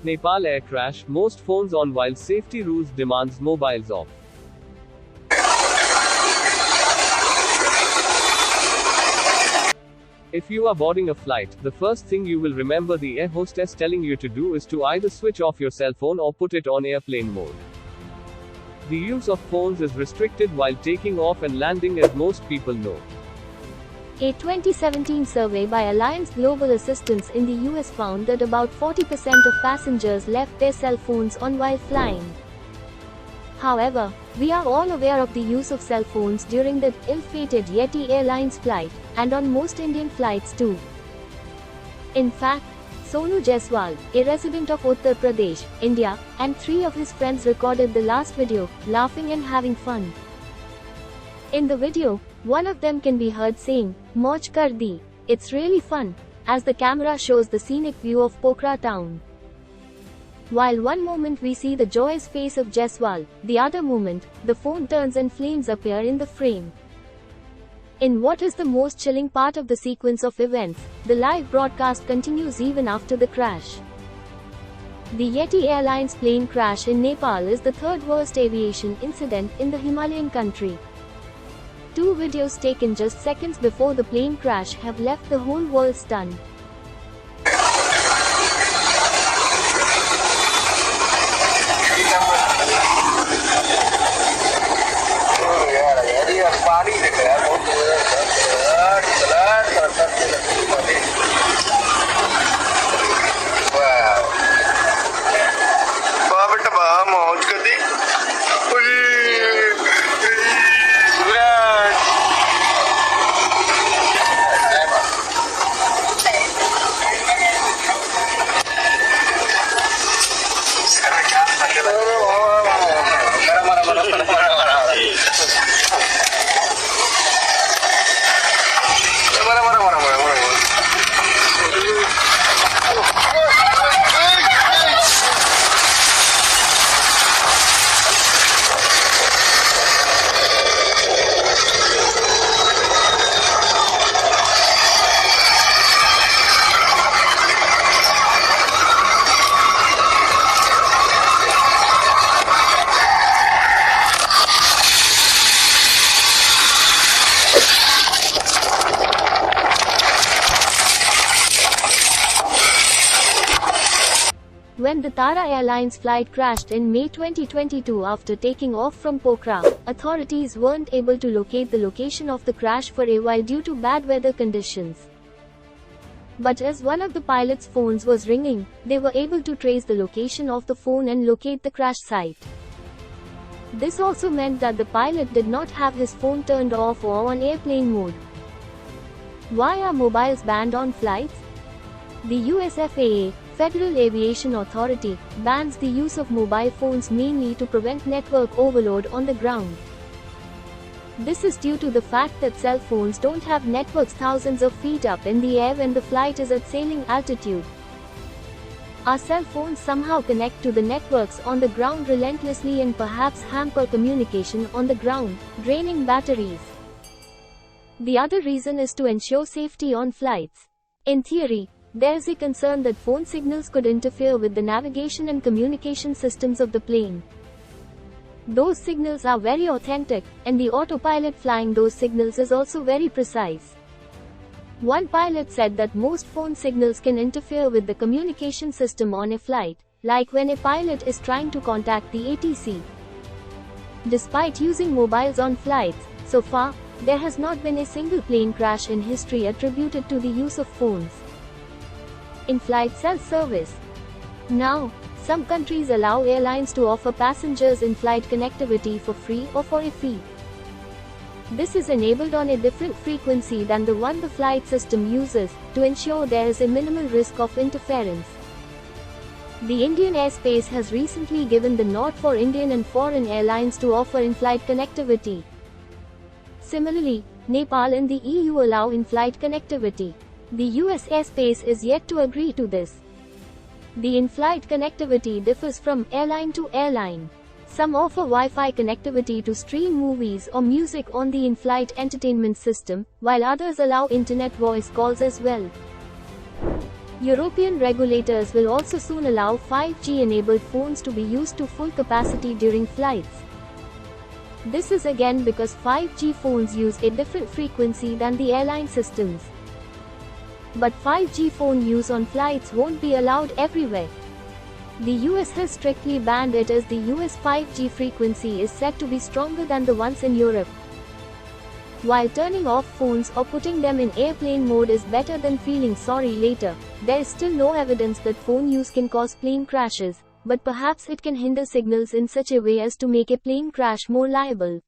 Nepal air crash, most phones on while safety rules demands mobiles off. If you are boarding a flight, the first thing you will remember the air hostess telling you to do is to either switch off your cell phone or put it on airplane mode. The use of phones is restricted while taking off and landing, as most people know. A 2017 survey by Allianz Global Assistance in the US found that about 40% of passengers left their cell phones on while flying. However, we are all aware of the use of cell phones during the ill-fated Yeti Airlines flight, and on most Indian flights too. In fact, Sonu Jaiswal, a resident of Uttar Pradesh, India, and 3 of his friends recorded the last video, laughing and having fun. In the video, one of them can be heard saying, "Mauj Kar, it's really fun," as the camera shows the scenic view of Pokhra town. While one moment we see the joyous face of Jaiswal, the other moment, the phone turns and flames appear in the frame. In what is the most chilling part of the sequence of events, the live broadcast continues even after the crash. The Yeti Airlines plane crash in Nepal is the third worst aviation incident in the Himalayan country. 2 videos taken just seconds before the plane crash have left the whole world stunned. When the Tara Airlines flight crashed in May 2022 after taking off from Pokhra, authorities weren't able to locate the location of the crash for a while due to bad weather conditions. But as one of the pilot's phones was ringing, they were able to trace the location of the phone and locate the crash site. This also meant that the pilot did not have his phone turned off or on airplane mode. Why are mobiles banned on flights? The US FAA, Federal Aviation Authority, bans the use of mobile phones mainly to prevent network overload on the ground. This is due to the fact that cell phones don't have networks thousands of feet up in the air when the flight is at sailing altitude. Our cell phones somehow connect to the networks on the ground relentlessly and perhaps hamper communication on the ground, draining batteries. The other reason is to ensure safety on flights. In theory, there is a concern that phone signals could interfere with the navigation and communication systems of the plane. Those signals are very authentic, and the autopilot flying those signals is also very precise. One pilot said that most phone signals can interfere with the communication system on a flight, like when a pilot is trying to contact the ATC. Despite using mobiles on flights, so far, there has not been a single plane crash in history attributed to the use of phones. In-flight cell service. Now, some countries allow airlines to offer passengers in-flight connectivity for free or for a fee. This is enabled on a different frequency than the one the flight system uses, to ensure there is a minimal risk of interference. The Indian airspace has recently given the nod for Indian and foreign airlines to offer in-flight connectivity. Similarly, Nepal and the EU allow in-flight connectivity. The US airspace is yet to agree to this. The in-flight connectivity differs from airline to airline. Some offer Wi-Fi connectivity to stream movies or music on the in-flight entertainment system, while others allow internet voice calls as well. European regulators will also soon allow 5G-enabled phones to be used to full capacity during flights. This is again because 5G phones use a different frequency than the airline systems. But 5G phone use on flights won't be allowed everywhere. The US has strictly banned it as the US 5G frequency is said to be stronger than the ones in Europe. While turning off phones or putting them in airplane mode is better than feeling sorry later, there is still no evidence that phone use can cause plane crashes, but perhaps it can hinder signals in such a way as to make a plane crash more liable.